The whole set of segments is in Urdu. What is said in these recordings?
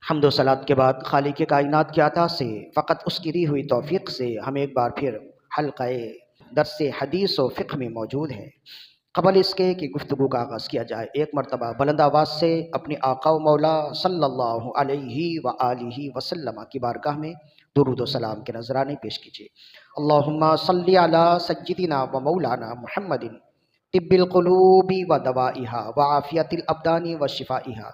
حمد و صلات کے بعد خالق کائنات کی عطا سے فقط اس کی دی ہوئی توفیق سے ہم ایک بار پھر حلقہ درس حدیث و فقہ میں موجود ہیں۔ قبل اس کے کہ گفتگو کا آغاز کیا جائے، ایک مرتبہ بلند آواز سے اپنے آقا و مولا صلی اللہ علیہ وآلہ وسلم کی بارگاہ میں درود و سلام کے نذرانے پیش کیجیے۔ اللہم صلی علی سیدنا و مولانا محمد طب القلوب و دوائها وعافیت الابدان و شفائها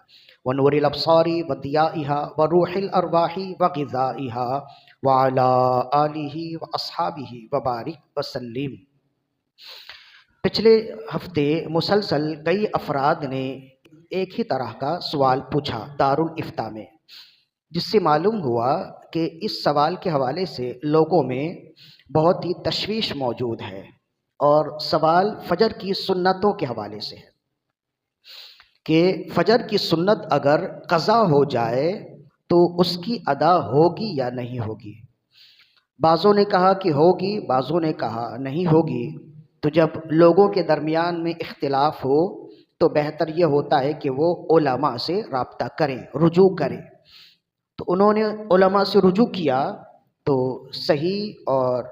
ونور الابصار وضیائها وروح الارواح وغذائها وعلى آلہ واصحابہ وبارک وسلم۔ پچھلے ہفتے مسلسل کئی افراد نے ایک ہی طرح کا سوال پوچھا دارالفتاء میں، جس سے معلوم ہوا کہ اس سوال کے حوالے سے لوگوں میں بہت ہی تشویش موجود ہے، اور سوال فجر کی سنتوں کے حوالے سے ہے کہ فجر کی سنت اگر قضا ہو جائے تو اس کی ادا ہوگی یا نہیں ہوگی۔ بعضوں نے کہا کہ ہوگی، بعضوں نے کہا نہیں ہوگی۔ تو جب لوگوں کے درمیان میں اختلاف ہو تو بہتر یہ ہوتا ہے کہ وہ علماء سے رابطہ کریں، رجوع کریں۔ تو انہوں نے علماء سے رجوع کیا تو صحیح اور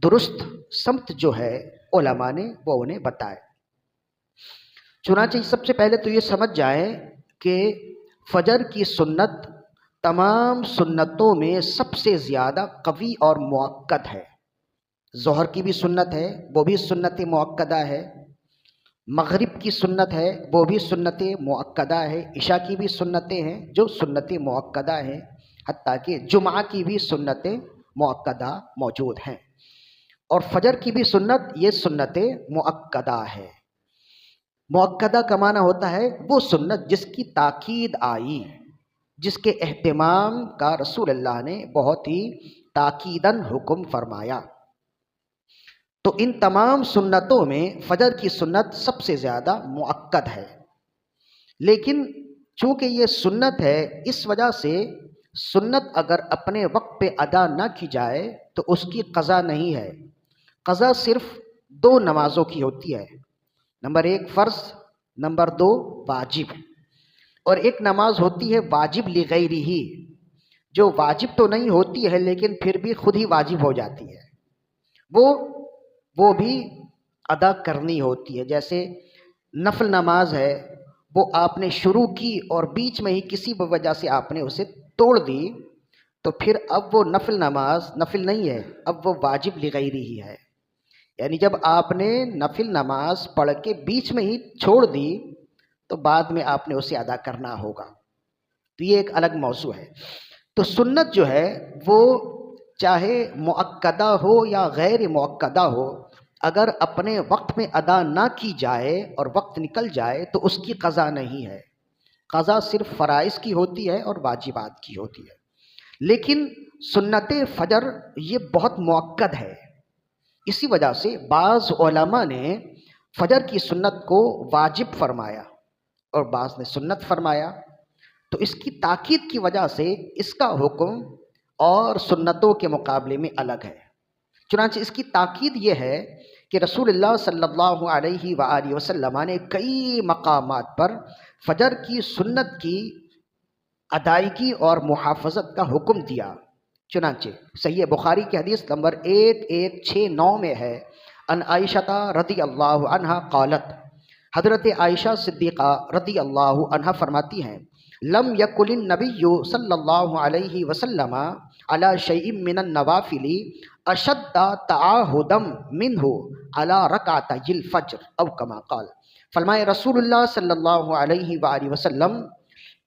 درست سمت جو ہے علماء نے وہ انہیں بتائے۔ چنانچہ سب سے پہلے تو یہ سمجھ جائیں کہ فجر کی سنت تمام سنتوں میں سب سے زیادہ قوی اور مؤکد ہے۔ ظہر کی بھی سنت ہے، وہ بھی سنت مؤکدہ ہے۔ مغرب کی سنت ہے، وہ بھی سنت مؤکدہ ہے۔ عشاء کی بھی سنتیں ہیں جو سنت مؤکدہ ہیں، حتیٰ کہ جمعہ کی بھی سنت مؤکدہ موجود ہیں، اور فجر کی بھی سنت یہ سنت مؤکدہ ہے۔ مؤکدہ کا معنی ہوتا ہے وہ سنت جس کی تاکید آئی، جس کے اہتمام کا رسول اللہ نے بہت ہی تاکیداً حکم فرمایا۔ تو ان تمام سنتوں میں فجر کی سنت سب سے زیادہ مؤکد ہے، لیکن چونکہ یہ سنت ہے اس وجہ سے سنت اگر اپنے وقت پہ ادا نہ کی جائے تو اس کی قضا نہیں ہے۔ قضا صرف دو نمازوں کی ہوتی ہے، نمبر ایک فرض، نمبر دو واجب۔ اور ایک نماز ہوتی ہے واجب لغیرہ، جو واجب تو نہیں ہوتی ہے لیکن پھر بھی خود ہی واجب ہو جاتی ہے، وہ بھی ادا کرنی ہوتی ہے۔ جیسے نفل نماز ہے، وہ آپ نے شروع کی اور بیچ میں ہی کسی وجہ سے آپ نے اسے توڑ دی، تو پھر اب وہ نفل نماز نفل نہیں ہے، اب وہ واجب لغیرہ ہی ہے۔ یعنی جب آپ نے نفل نماز پڑھ کے بیچ میں ہی چھوڑ دی تو بعد میں آپ نے اسے ادا کرنا ہوگا، تو یہ ایک الگ موضوع ہے۔ تو سنت جو ہے وہ چاہے مؤکدہ ہو یا غیر مؤکدہ ہو، اگر اپنے وقت میں ادا نہ کی جائے اور وقت نکل جائے تو اس کی قضا نہیں ہے۔ قضا صرف فرائض کی ہوتی ہے اور واجبات کی ہوتی ہے، لیکن سنت فجر یہ بہت مؤکد ہے۔ اسی وجہ سے بعض علماء نے فجر کی سنت کو واجب فرمایا اور بعض نے سنت فرمایا، تو اس کی تاکید کی وجہ سے اس کا حکم اور سنتوں کے مقابلے میں الگ ہے۔ چنانچہ اس کی تاکید یہ ہے کہ رسول اللہ صلی اللہ علیہ وآلہ وسلم نے کئی مقامات پر فجر کی سنت کی ادائیگی اور محافظت کا حکم دیا۔ چنانچہ صحیح بخاری کی حدیث نمبر 1169 میں ہے، ان عائشہ رضی اللہ عنہا قالت، حضرت عائشہ صدیقہ رضی اللہ عنہا فرماتی ہیں، لم یکن النبی صلی اللہ علیہ وسلم علی شیء من النوافل اشد تعاہدا منہ علی رکعتی الفجر او کما قال۔ فرمائے رسول اللہ صلی اللہ علیہ وآلہ وسلم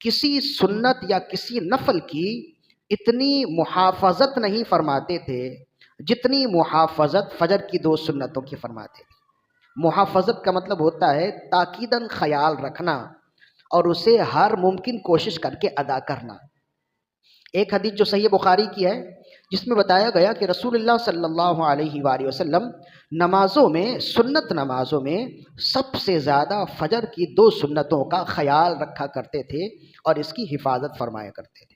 کسی سنت یا کسی نفل کی اتنی محافظت نہیں فرماتے تھے جتنی محافظت فجر کی دو سنتوں کی فرماتے تھے۔ محافظت کا مطلب ہوتا ہے تاکیداً خیال رکھنا اور اسے ہر ممکن کوشش کر کے ادا کرنا۔ ایک حدیث جو صحیح بخاری کی ہے جس میں بتایا گیا کہ رسول اللہ صلی اللہ علیہ وآلہ وسلم نمازوں میں، سنت نمازوں میں سب سے زیادہ فجر کی دو سنتوں کا خیال رکھا کرتے تھے اور اس کی حفاظت فرمایا کرتے تھے۔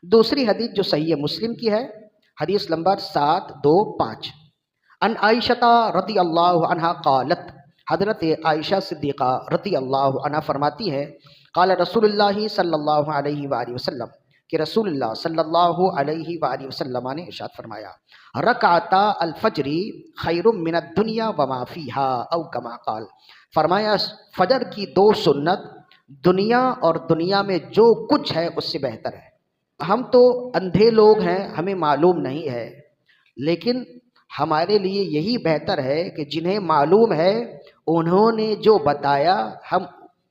دوسری حدیث جو صحیح مسلم کی ہے، حدیث نمبر 725، ان عائشہ رضی اللہ عنہا قالت، حضرت عائشہ صدیقہ رضی اللہ عنہا فرماتی ہے، قال رسول اللہ صلی اللہ علیہ وآلہ وسلم، کہ رسول اللہ صلی اللہ علیہ وآلہ وسلم نے ارشاد فرمایا رکعتا الفجری خیر من الدنیا وما فیہا او کما قال، فرمایا فجر کی 2 سنت دنیا اور دنیا میں جو کچھ ہے اس سے بہتر ہے۔ ہم تو اندھے لوگ ہیں، ہمیں معلوم نہیں ہے، لیکن ہمارے لیے یہی بہتر ہے کہ جنہیں معلوم ہے انہوں نے جو بتایا ہم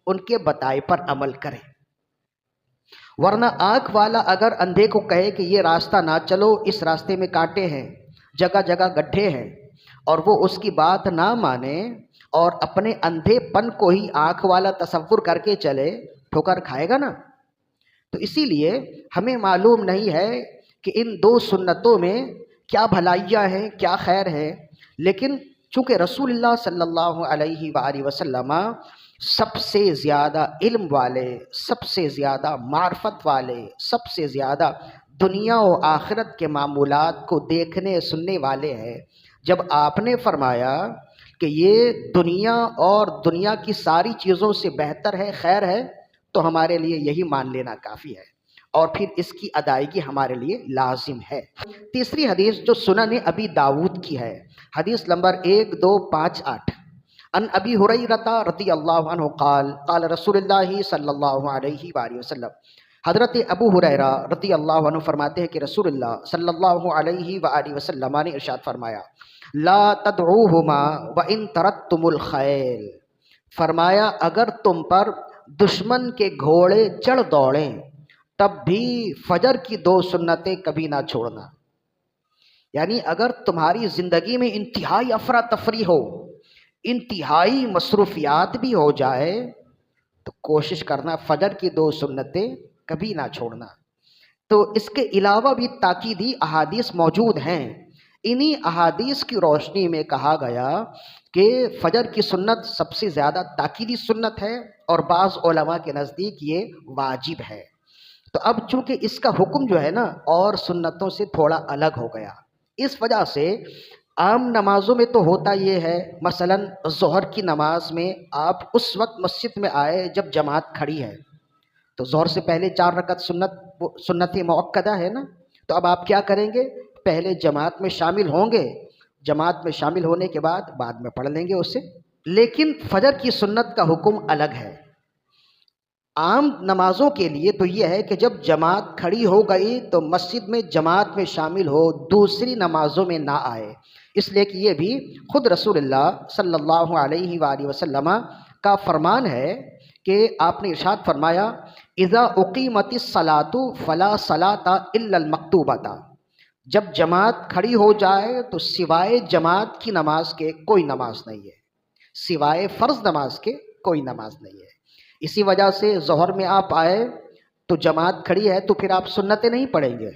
ان کے بتائے پر عمل کریں، ورنہ آنکھ والا اگر اندھے کو کہے کہ یہ راستہ نہ چلو، اس راستے میں کانٹے ہیں، جگہ جگہ گڈھے ہیں، اور وہ اس کی بات نہ مانے اور اپنے اندھے پن کو ہی آنکھ والا تصور کر کے چلے، ٹھوکر کھائے گا نا۔ تو اسی لیے ہمیں معلوم نہیں ہے کہ ان 2 سنتوں میں کیا بھلائیاں ہیں، کیا خیر ہے، لیکن چونکہ رسول اللہ صلی اللہ علیہ وآلہ وسلم سب سے زیادہ علم والے، سب سے زیادہ معرفت والے، سب سے زیادہ دنیا و آخرت کے معمولات کو دیکھنے سننے والے ہیں، جب آپ نے فرمایا کہ یہ دنیا اور دنیا کی ساری چیزوں سے بہتر ہے، خیر ہے، تو ہمارے لیے یہی مان لینا کافی ہے، اور پھر اس کی ادائیگی ہمارے لیے لازم ہے۔ تیسری حدیث جو سنن ابی داود کی ہے، حدیث نمبر 1258، ان ابی ہریرہ رضی اللہ عنہ قال قال رسول اللہ صلی اللہ علیہ وآلہ وسلم، حضرت ابو ہریرہ رضی اللہ عنہ فرماتے ہیں کہ رسول اللہ صلی اللہ علیہ وآلہ وسلم نے ارشاد فرمایا لا تدعوہما وان ترکتم الخیل، فرمایا اگر تم پر دشمن کے گھوڑے چڑھ دوڑیں تب بھی فجر کی 2 سنتیں کبھی نہ چھوڑنا۔ یعنی اگر تمہاری زندگی میں انتہائی افراتفری ہو، انتہائی مصروفیات بھی ہو جائے، تو کوشش کرنا فجر کی 2 سنتیں کبھی نہ چھوڑنا۔ تو اس کے علاوہ بھی تاکیدی احادیث موجود ہیں، انہی احادیث کی روشنی میں کہا گیا کہ فجر کی سنت سب سے زیادہ تاکیدی سنت ہے، اور بعض علماء کے نزدیک یہ واجب ہے۔ تو اب چونکہ اس کا حکم جو ہے نا اور سنتوں سے تھوڑا الگ ہو گیا، اس وجہ سے عام نمازوں میں تو ہوتا یہ ہے، مثلا ظہر کی نماز میں آپ اس وقت مسجد میں آئے جب جماعت کھڑی ہے، تو ظہر سے پہلے 4 رکعت سنت مؤکدہ ہے نا، تو اب آپ کیا کریں گے؟ پہلے جماعت میں شامل ہوں گے، جماعت میں شامل ہونے کے بعد میں پڑھ لیں گے اسے۔ لیکن فجر کی سنت کا حکم الگ ہے۔ عام نمازوں کے لیے تو یہ ہے کہ جب جماعت کھڑی ہو گئی تو مسجد میں جماعت میں شامل ہو، دوسری نمازوں میں نہ آئے، اس لیے کہ یہ بھی خود رسول اللہ صلی اللہ علیہ وآلہ وسلم کا فرمان ہے کہ آپ نے ارشاد فرمایا اذا اقیمت الصلاۃ فلا صلاۃ الا المکتوبۃ، جب جماعت کھڑی ہو جائے تو سوائے جماعت کی نماز کے کوئی نماز نہیں ہے، سوائے فرض نماز کے کوئی نماز نہیں ہے۔ اسی وجہ سے ظہر میں آپ آئے تو جماعت کھڑی ہے تو پھر آپ سنتیں نہیں پڑھیں گے،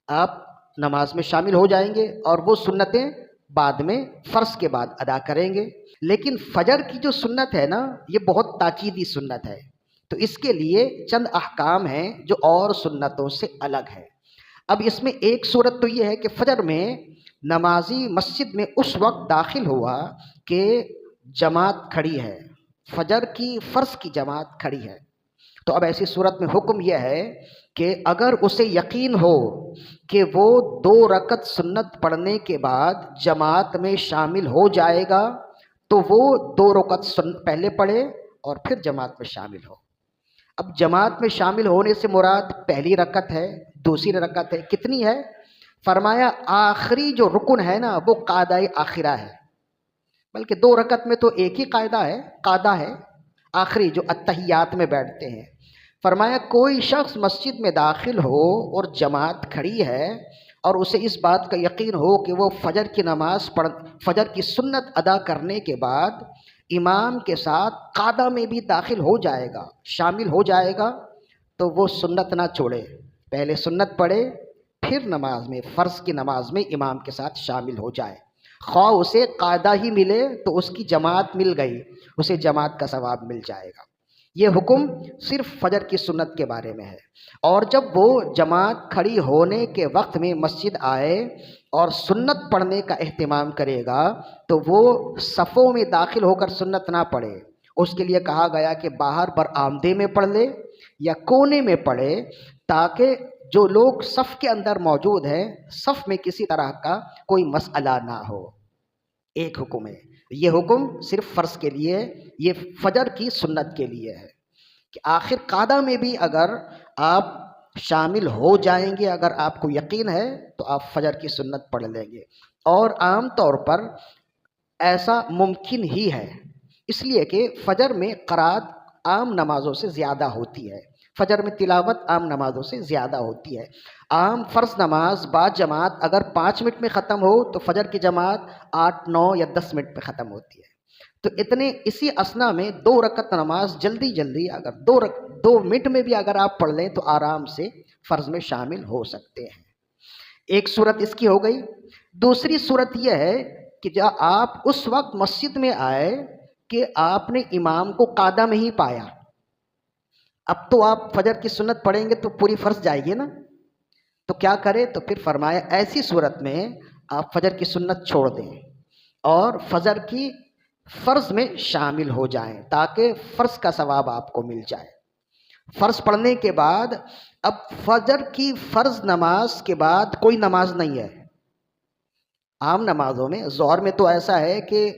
آپ نماز میں شامل ہو جائیں گے اور وہ سنتیں بعد میں فرض کے بعد ادا کریں گے۔ لیکن فجر کی جو سنت ہے نا، یہ بہت تاکیدی سنت ہے، تو اس کے لیے چند احکام ہیں جو اور سنتوں سے الگ ہے۔ اب اس میں ایک صورت تو یہ ہے کہ فجر میں نمازی مسجد میں اس وقت داخل ہوا کہ جماعت کھڑی ہے، فجر کی فرض کی جماعت کھڑی ہے، تو اب ایسی صورت میں حکم یہ ہے کہ اگر اسے یقین ہو کہ وہ 2 رکعت سنت پڑھنے کے بعد جماعت میں شامل ہو جائے گا تو وہ 2 رکعت پہلے پڑھے اور پھر جماعت میں شامل ہو۔ اب جماعت میں شامل ہونے سے مراد پہلی رکعت ہے، دوسری رکعت ہے، کتنی ہے؟ فرمایا آخری جو رکن ہے نا وہ قاعدہ آخرہ ہے، بلکہ 2 رکعت میں تو ایک ہی قاعدہ ہے، آخری جو اتحیات میں بیٹھتے ہیں۔ فرمایا کوئی شخص مسجد میں داخل ہو اور جماعت کھڑی ہے اور اسے اس بات کا یقین ہو کہ وہ فجر کی سنت ادا کرنے کے بعد امام کے ساتھ قاعدہ میں بھی داخل ہو جائے گا، شامل ہو جائے گا، تو وہ سنت نہ چھوڑے، پہلے سنت پڑھے پھر نماز میں فرض کی نماز میں امام کے ساتھ شامل ہو جائے، خواہ اسے قاعدہ ہی ملے تو اس کی جماعت مل گئی، اسے جماعت کا ثواب مل جائے گا۔ یہ حکم صرف فجر کی سنت کے بارے میں ہے۔ اور جب وہ جماعت کھڑی ہونے کے وقت میں مسجد آئے اور سنت پڑھنے کا اہتمام کرے گا تو وہ صفوں میں داخل ہو کر سنت نہ پڑھے، اس کے لیے کہا گیا کہ باہر برآمدے میں پڑھ لے یا کونے میں پڑھے، تاکہ جو لوگ صف کے اندر موجود ہیں صف میں کسی طرح کا کوئی مسئلہ نہ ہو۔ ایک حکم ہے، یہ حکم صرف فرض کے لیے، یہ فجر کی سنت کے لیے ہے کہ آخر قعدہ میں بھی اگر آپ شامل ہو جائیں گے، اگر آپ کو یقین ہے تو آپ فجر کی سنت پڑھ لیں گے۔ اور عام طور پر ایسا ممکن ہی ہے، اس لیے کہ فجر میں قرات عام نمازوں سے زیادہ ہوتی ہے، فجر میں تلاوت عام نمازوں سے زیادہ ہوتی ہے۔ عام فرض نماز بعد جماعت اگر 5 منٹ میں ختم ہو تو فجر کی جماعت 8، 9 یا 10 منٹ میں ختم ہوتی ہے۔ تو اسی اسنا میں 2 رکعت نماز جلدی اگر 2 منٹ میں بھی اگر آپ پڑھ لیں تو آرام سے فرض میں شامل ہو سکتے ہیں۔ ایک صورت اس کی ہو گئی۔ دوسری صورت یہ ہے کہ جب آپ اس وقت مسجد میں آئے کہ آپ نے امام کو قعدہ میں ہی پایا، اب تو آپ فجر کی سنت پڑھیں گے تو پوری فرض جائے گی نا، تو کیا کرے؟ تو پھر فرمایا ایسی صورت میں آپ فجر کی سنت چھوڑ دیں اور فجر کی فرض میں شامل ہو جائیں تاکہ فرض کا ثواب آپ کو مل جائے۔ فرض پڑھنے کے بعد اب فجر کی فرض نماز کے بعد کوئی نماز نہیں ہے۔ عام نمازوں میں ظہر میں تو ایسا ہے کہ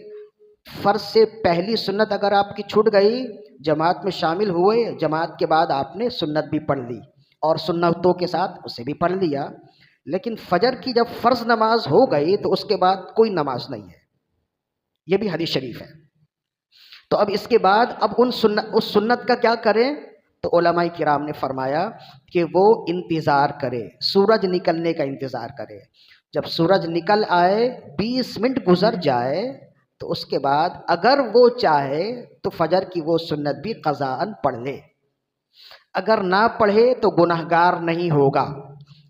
فرض سے پہلی سنت اگر آپ کی چھوٹ گئی، جماعت میں شامل ہوئے، جماعت کے بعد آپ نے سنت بھی پڑھ لی اور سنتوں کے ساتھ اسے بھی پڑھ لیا، لیکن فجر کی جب فرض نماز ہو گئی تو اس کے بعد کوئی نماز نہیں ہے۔ یہ بھی حدیث شریف ہے۔ تو اب اس کے بعد اب اس سنت کا کیا کریں؟ تو علماء کرام نے فرمایا کہ وہ انتظار کرے، سورج نکلنے کا انتظار کرے۔ جب سورج نکل آئے، 20 منٹ گزر جائے تو اس کے بعد اگر وہ چاہے تو فجر کی وہ سنت بھی قضاءً پڑھ لے، اگر نہ پڑھے تو گنہگار نہیں ہوگا،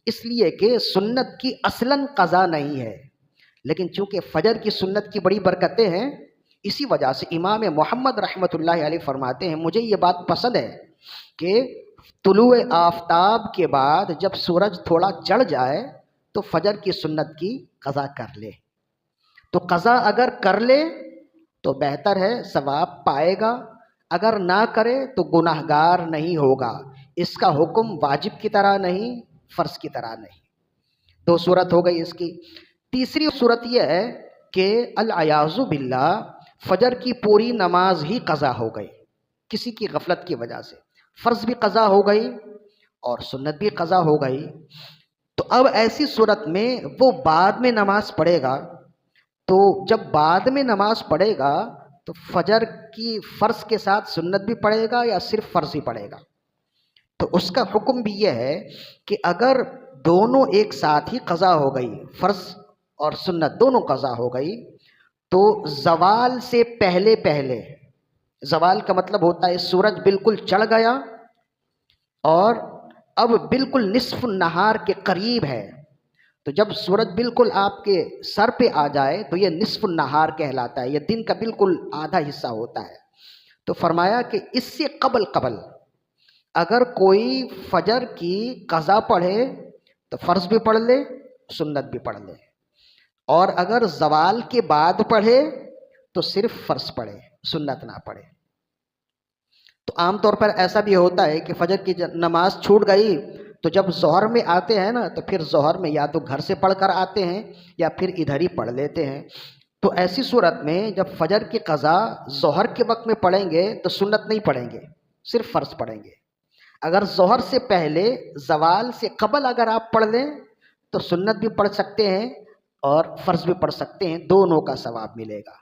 اس لیے کہ سنت کی اصلاً قضا نہیں ہے، لیکن چونکہ فجر کی سنت کی بڑی برکتیں ہیں، اسی وجہ سے امام محمد رحمۃ اللہ علیہ فرماتے ہیں مجھے یہ بات پسند ہے کہ طلوع آفتاب کے بعد جب سورج تھوڑا چڑھ جائے تو فجر کی سنت کی قضا کر لے، تو قضا اگر کر لے تو بہتر ہے، ثواب پائے گا، اگر نہ کرے تو گناہگار نہیں ہوگا۔ اس کا حکم واجب کی طرح نہیں، فرض کی طرح نہیں۔ 2 صورت ہو گئی اس کی۔ تیسری صورت یہ ہے کہ العیاذ باللہ فجر کی پوری نماز ہی قضا ہو گئی کسی کی غفلت کی وجہ سے، فرض بھی قضا ہو گئی اور سنت بھی قضا ہو گئی۔ تو اب ایسی صورت میں وہ بعد میں نماز پڑھے گا، تو جب بعد میں نماز پڑھے گا تو فجر کی فرض کے ساتھ سنت بھی پڑھے گا یا صرف فرض ہی پڑھے گا؟ تو اس کا حکم بھی یہ ہے کہ اگر دونوں ایک ساتھ ہی قضا ہو گئی، فرض اور سنت دونوں قضا ہو گئی، تو زوال سے پہلے، زوال کا مطلب ہوتا ہے سورج بالکل چڑھ گیا اور اب بالکل نصف النہار کے قریب ہے، تو جب سورج بالکل آپ کے سر پہ آ جائے تو یہ نصف النہار کہلاتا ہے، یہ دن کا بالکل آدھا حصہ ہوتا ہے۔ تو فرمایا کہ اس سے قبل اگر کوئی فجر کی قضا پڑھے تو فرض بھی پڑھ لے، سنت بھی پڑھ لے، اور اگر زوال کے بعد پڑھے تو صرف فرض پڑھے، سنت نہ پڑھے۔ تو عام طور پر ایسا بھی ہوتا ہے کہ فجر کی نماز چھوٹ گئی تو جب ظہر میں آتے ہیں نا تو پھر ظہر میں یا تو گھر سے پڑھ کر آتے ہیں یا پھر ادھر ہی پڑھ لیتے ہیں۔ تو ایسی صورت میں جب فجر کی قضا ظہر کے وقت میں پڑھیں گے تو سنت نہیں پڑھیں گے، صرف فرض پڑھیں گے۔ اگر ظہر سے پہلے، زوال سے قبل اگر آپ پڑھ لیں تو سنت بھی پڑھ سکتے ہیں اور فرض بھی پڑھ سکتے ہیں، دونوں کا ثواب ملے گا۔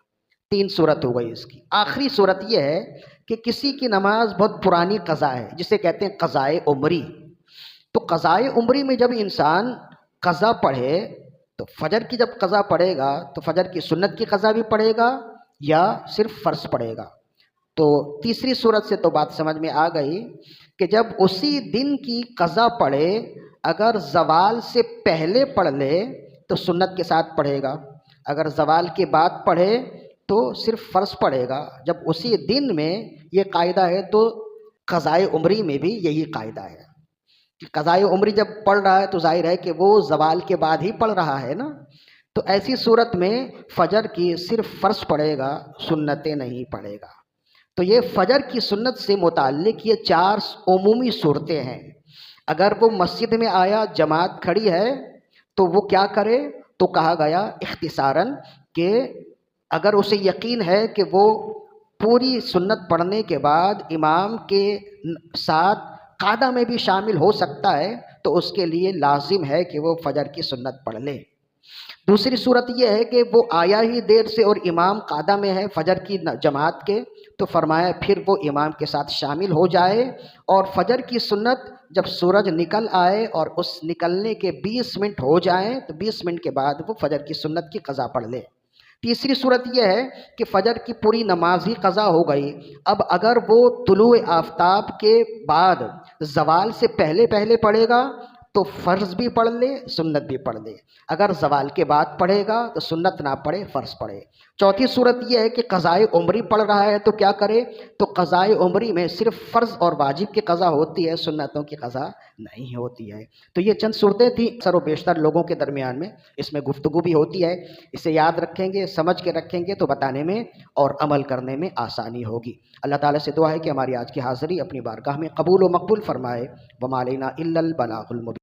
3 صورت ہو گئی اس کی۔ آخری صورت یہ ہے کہ کسی کی نماز بہت پرانی قضا ہے، جسے کہتے ہیں قضائے عمری۔ تو قضائے عمری میں جب انسان قضا پڑھے تو فجر کی جب قضا پڑھے گا تو فجر کی سنت کی قضا بھی پڑھے گا یا صرف فرض پڑھے گا؟ تو تیسری صورت سے تو بات سمجھ میں آ گئی کہ جب اسی دن کی قضا پڑھے، اگر زوال سے پہلے پڑھ لے تو سنت کے ساتھ پڑھے گا، اگر زوال کے بعد پڑھے تو صرف فرض پڑھے گا۔ جب اسی دن میں یہ قاعدہ ہے تو قضائے عمری میں بھی یہی قاعدہ ہے کہ قضائے عمری جب پڑھ رہا ہے تو ظاہر ہے کہ وہ زوال کے بعد ہی پڑھ رہا ہے نا، تو ایسی صورت میں فجر کی صرف فرض پڑھے گا، سنتیں نہیں پڑھے گا۔ تو یہ فجر کی سنت سے متعلق یہ 4 عمومی صورتیں ہیں۔ اگر وہ مسجد میں آیا، جماعت کھڑی ہے، تو وہ کیا کرے؟ تو کہا گیا اختصاراً کہ اگر اسے یقین ہے کہ وہ پوری سنت پڑھنے کے بعد امام کے ساتھ قعدہ میں بھی شامل ہو سکتا ہے تو اس کے لیے لازم ہے کہ وہ فجر کی سنت پڑھ لے۔ دوسری صورت یہ ہے کہ وہ آیا ہی دیر سے اور امام قعدہ میں ہے فجر کی جماعت کے، تو فرمایا پھر وہ امام کے ساتھ شامل ہو جائے، اور فجر کی سنت جب سورج نکل آئے اور اس نکلنے کے 20 منٹ ہو جائیں تو 20 منٹ کے بعد وہ فجر کی سنت کی قضا پڑھ لے۔ تیسری صورت یہ ہے کہ فجر کی پوری نماز ہی قضا ہو گئی، اب اگر وہ طلوع آفتاب کے بعد زوال سے پہلے پہلے پڑھے گا تو فرض بھی پڑھ لے، سنت بھی پڑھ لے، اگر زوال کے بعد پڑھے گا تو سنت نہ پڑھے، فرض پڑھے۔ چوتھی صورت یہ ہے کہ قضائے عمری پڑھ رہا ہے تو کیا کرے؟ تو قضائے عمری میں صرف فرض اور واجب کی قضا ہوتی ہے، سنتوں کی قضا نہیں ہوتی ہے۔ تو یہ چند صورتیں تھیں، اکثر و بیشتر لوگوں کے درمیان میں اس میں گفتگو بھی ہوتی ہے، اسے یاد رکھیں گے، سمجھ کے رکھیں گے تو بتانے میں اور عمل کرنے میں آسانی ہوگی۔ اللہ تعالیٰ سے دعا ہے کہ ہماری آج کی حاضری اپنی بارگاہ میں قبول و مقبول فرمائے۔ وما علینا الا البلاغ المبین۔